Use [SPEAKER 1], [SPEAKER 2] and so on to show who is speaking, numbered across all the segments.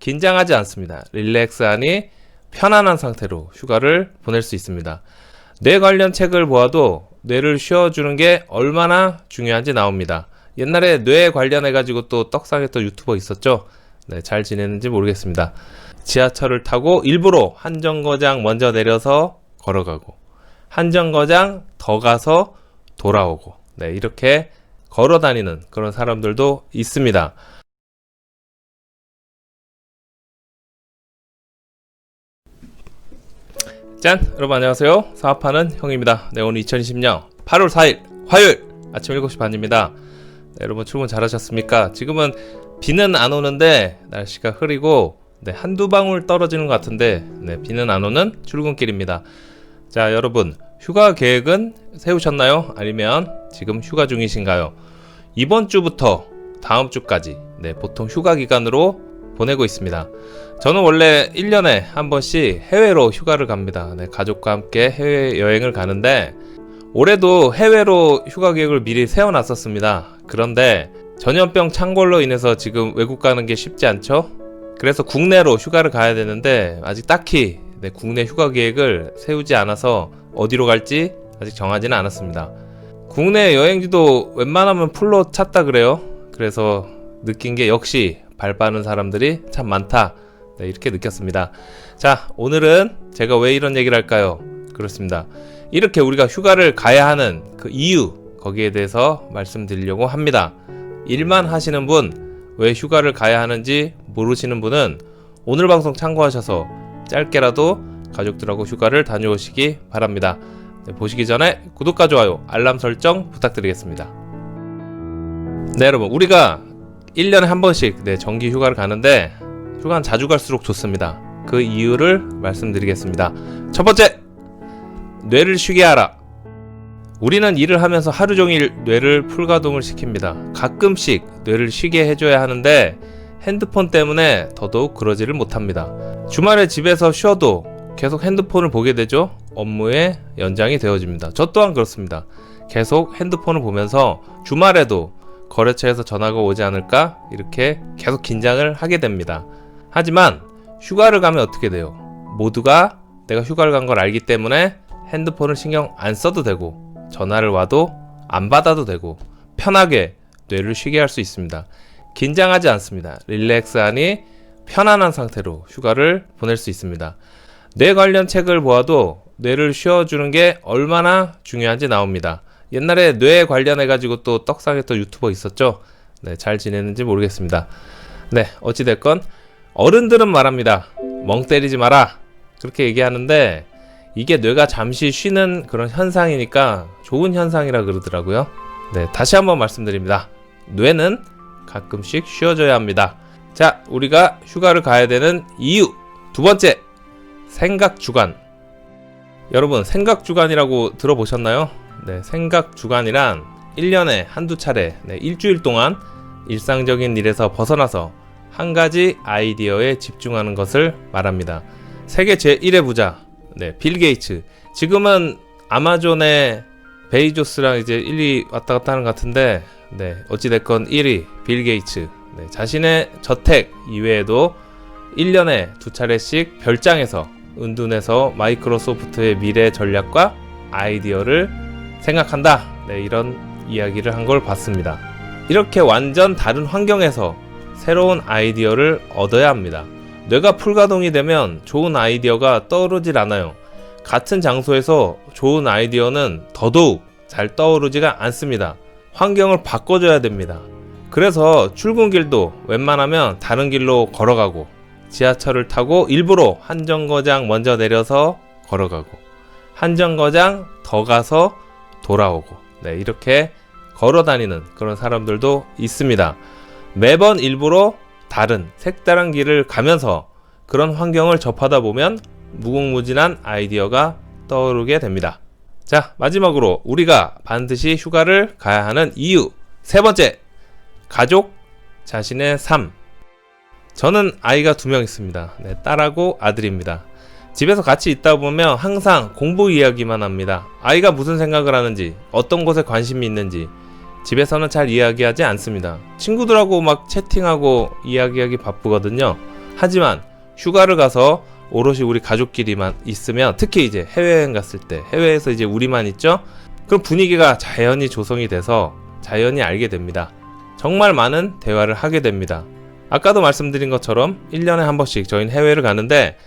[SPEAKER 1] 긴장하지 않습니다. 릴렉스하니 편안한 상태로 휴가를 보낼 수 있습니다. 뇌 관련 책을 보아도 뇌를 쉬어주는 게 얼마나 중요한지 나옵니다. 옛날에 뇌 관련해가지고 또 떡상했던 유튜버 있었죠? 네, 잘 지내는지 모르겠습니다. 지하철을 타고 일부러 한 정거장 먼저 내려서 걸어가고, 한 정거장 더 가서 돌아오고, 네, 이렇게 걸어 다니는 그런 사람들도 있습니다. 짠! 여러분 안녕하세요. 사업하는 형입니다. 네, 오늘 2020년 8월 4일 화요일 아침 7시 반입니다. 네, 여러분 출근 잘하셨습니까? 지금은 비는 안 오는데 날씨가 흐리고, 네, 한두 방울 떨어지는 것 같은데, 네, 비는 안 오는 출근길입니다. 자, 여러분 휴가 계획은 세우셨나요? 아니면 지금 휴가 중이신가요? 이번 주부터 다음 주까지, 네, 보통 휴가 기간으로 보내고 있습니다. 저는 원래 1년에 한 번씩 해외로 휴가를 갑니다. 네, 가족과 함께 해외여행을 가는데 올해도 해외로 휴가 계획을 미리 세워놨었습니다. 그런데 전염병 창궐로 인해서 지금 외국 가는 게 쉽지 않죠? 그래서 국내로 휴가를 가야 되는데 아직 딱히, 네, 국내 휴가 계획을 세우지 않아서 어디로 갈지 아직 정하지는 않았습니다. 국내 여행지도 웬만하면 풀로 찼다 그래요. 그래서 느낀 게 역시 발 빠른 사람들이 참 많다, 네, 이렇게 느꼈습니다. 자, 오늘은 제가 왜 이런 얘기를 할까요? 그렇습니다. 이렇게 우리가 휴가를 가야 하는 그 이유, 거기에 대해서 말씀드리려고 합니다. 일만 하시는 분, 왜 휴가를 가야 하는지 모르시는 분은 오늘 방송 참고하셔서 짧게라도 가족들하고 휴가를 다녀오시기 바랍니다. 네, 보시기 전에 구독과 좋아요, 알람 설정 부탁드리겠습니다. 네, 여러분, 우리가 1년에 한 번씩, 네, 정기 휴가를 가는데 휴가는 자주 갈수록 좋습니다. 그 이유를 말씀드리겠습니다. 첫 번째, 뇌를 쉬게 하라. 우리는 일을 하면서 하루 종일 뇌를 풀가동을 시킵니다. 가끔씩 뇌를 쉬게 해줘야 하는데 핸드폰 때문에 더더욱 그러지를 못합니다. 주말에 집에서 쉬어도 계속 핸드폰을 보게 되죠. 업무의 연장이 되어집니다. 저 또한 그렇습니다. 계속 핸드폰을 보면서 주말에도 거래처에서 전화가 오지 않을까 이렇게 계속 긴장을 하게 됩니다. 하지만 휴가를 가면 어떻게 돼요? 모두가 내가 휴가를 간 걸 알기 때문에 핸드폰을 신경 안 써도 되고, 전화를 와도 안 받아도 되고, 편하게 뇌를 쉬게 할 수 있습니다. 긴장하지 않습니다. 릴렉스하니 편안한 상태로 휴가를 보낼 수 있습니다. 뇌 관련 책을 보아도 뇌를 쉬어주는 게 얼마나 중요한지 나옵니다. 옛날에 뇌 관련해가지고 또 떡상했던 유튜버 있었죠? 네, 잘 지내는지 모르겠습니다. 네, 어찌됐건 어른들은 말합니다. 멍 때리지 마라, 그렇게 얘기하는데 이게 뇌가 잠시 쉬는 그런 현상이니까 좋은 현상이라 그러더라고요. 네, 다시 한번 말씀드립니다. 뇌는 가끔씩 쉬어줘야 합니다. 자, 우리가 휴가를 가야 되는 이유 두 번째, 생각주간. 여러분, 생각주간이라고 들어보셨나요? 네, 생각주간이란 1년에 한두 차례, 네, 일주일 동안 일상적인 일에서 벗어나서 한 가지 아이디어에 집중하는 것을 말합니다. 세계 제1의 부자, 네, 빌 게이츠. 지금은 아마존의 베이조스랑 이제 1위 왔다 갔다 하는 것 같은데, 네, 어찌됐건 1위 빌 게이츠. 네, 자신의 저택 이외에도 1년에 두 차례씩 별장에서 은둔해서 마이크로소프트의 미래 전략과 아이디어를 생각한다, 네, 이런 이야기를 한 걸 봤습니다. 이렇게 완전 다른 환경에서 새로운 아이디어를 얻어야 합니다. 뇌가 풀가동이 되면 좋은 아이디어가 떠오르질 않아요. 같은 장소에서 좋은 아이디어는 더더욱 잘 떠오르지가 않습니다. 환경을 바꿔줘야 됩니다. 그래서 출근길도 웬만하면 다른 길로 걸어가고, 지하철을 타고 일부러 한 정거장 먼저 내려서 걸어가고, 한 정거장 더 가서 돌아오고, 네, 이렇게 걸어 다니는 그런 사람들도 있습니다. 매번 일부러 다른 색다른 길을 가면서 그런 환경을 접하다 보면 무궁무진한 아이디어가 떠오르게 됩니다. 자, 마지막으로 우리가 반드시 휴가를 가야 하는 이유 세 번째, 가족, 자신의 삶. 저는 아이가 2명 있습니다. 네, 딸하고 아들입니다. 집에서 같이 있다 보면 항상 공부 이야기만 합니다. 아이가 무슨 생각을 하는지, 어떤 것에 관심이 있는지 집에서는 잘 이야기하지 않습니다. 친구들하고 막 채팅하고 이야기하기 바쁘거든요. 하지만 휴가를 가서 오롯이 우리 가족끼리만 있으면, 특히 이제 해외여행 갔을 때, 해외에서 이제 우리만 있죠? 그럼 분위기가 자연히 조성이 돼서 자연히 알게 됩니다. 정말 많은 대화를 하게 됩니다. 아까도 말씀드린 것처럼 1년에 한 번씩 저희는 해외를 가는데,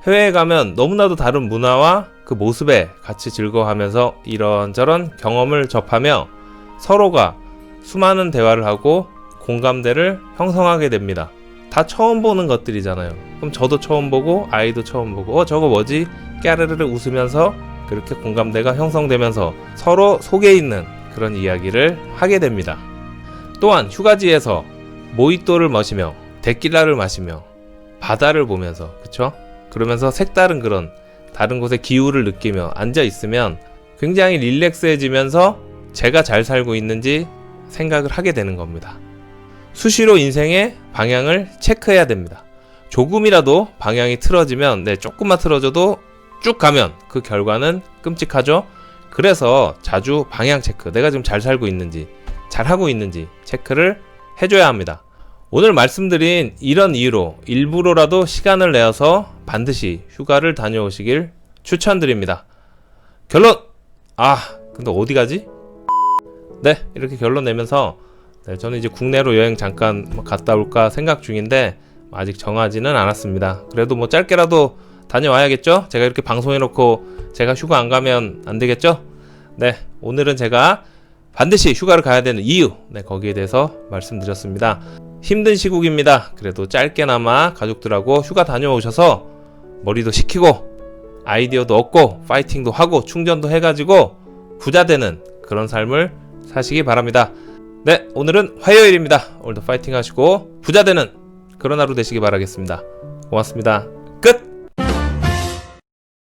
[SPEAKER 1] 해외에 가면 너무나도 다른 문화와 그 모습에 같이 즐거워하면서 이런저런 경험을 접하며 서로가 수많은 대화를 하고 공감대를 형성하게 됩니다. 다 처음 보는 것들이잖아요. 그럼 저도 처음 보고 아이도 처음 보고 저거 뭐지? 깨르르르 웃으면서 그렇게 공감대가 형성되면서 서로 속에 있는 그런 이야기를 하게 됩니다. 또한 휴가지에서 모히또를 마시며 데킬라를 마시며 바다를 보면서, 그쵸? 그러면서 색다른 그런 다른 곳의 기후를 느끼며 앉아 있으면 굉장히 릴렉스해지면서 제가 잘 살고 있는지 생각을 하게 되는 겁니다. 수시로 인생의 방향을 체크해야 됩니다. 조금이라도 방향이 틀어지면, 조금만 틀어져도 쭉 가면 그 결과는 끔찍하죠. 그래서 자주 방향 체크, 내가 지금 잘 살고 있는지, 잘 하고 있는지 체크를 해줘야 합니다. 오늘 말씀드린 이런 이유로 일부러라도 시간을 내어서 반드시 휴가를 다녀오시길 추천드립니다. 결론! 근데 어디 가지? 이렇게 결론 내면서 저는 이제 국내로 여행 잠깐 갔다 올까 생각 중인데 아직 정하지는 않았습니다. 그래도 뭐 짧게라도 다녀와야겠죠? 제가 이렇게 방송해놓고 제가 휴가 안 가면 안 되겠죠? 오늘은 제가 반드시 휴가를 가야 되는 이유, 거기에 대해서 말씀드렸습니다. 힘든 시국입니다. 그래도 짧게나마 가족들하고 휴가 다녀오셔서 머리도 식히고 아이디어도 얻고 파이팅도 하고 충전도 해가지고 부자 되는 그런 삶을 사시기 바랍니다. 오늘은 화요일입니다. 오늘도 파이팅 하시고 부자 되는 그런 하루 되시기 바라겠습니다. 고맙습니다. 끝!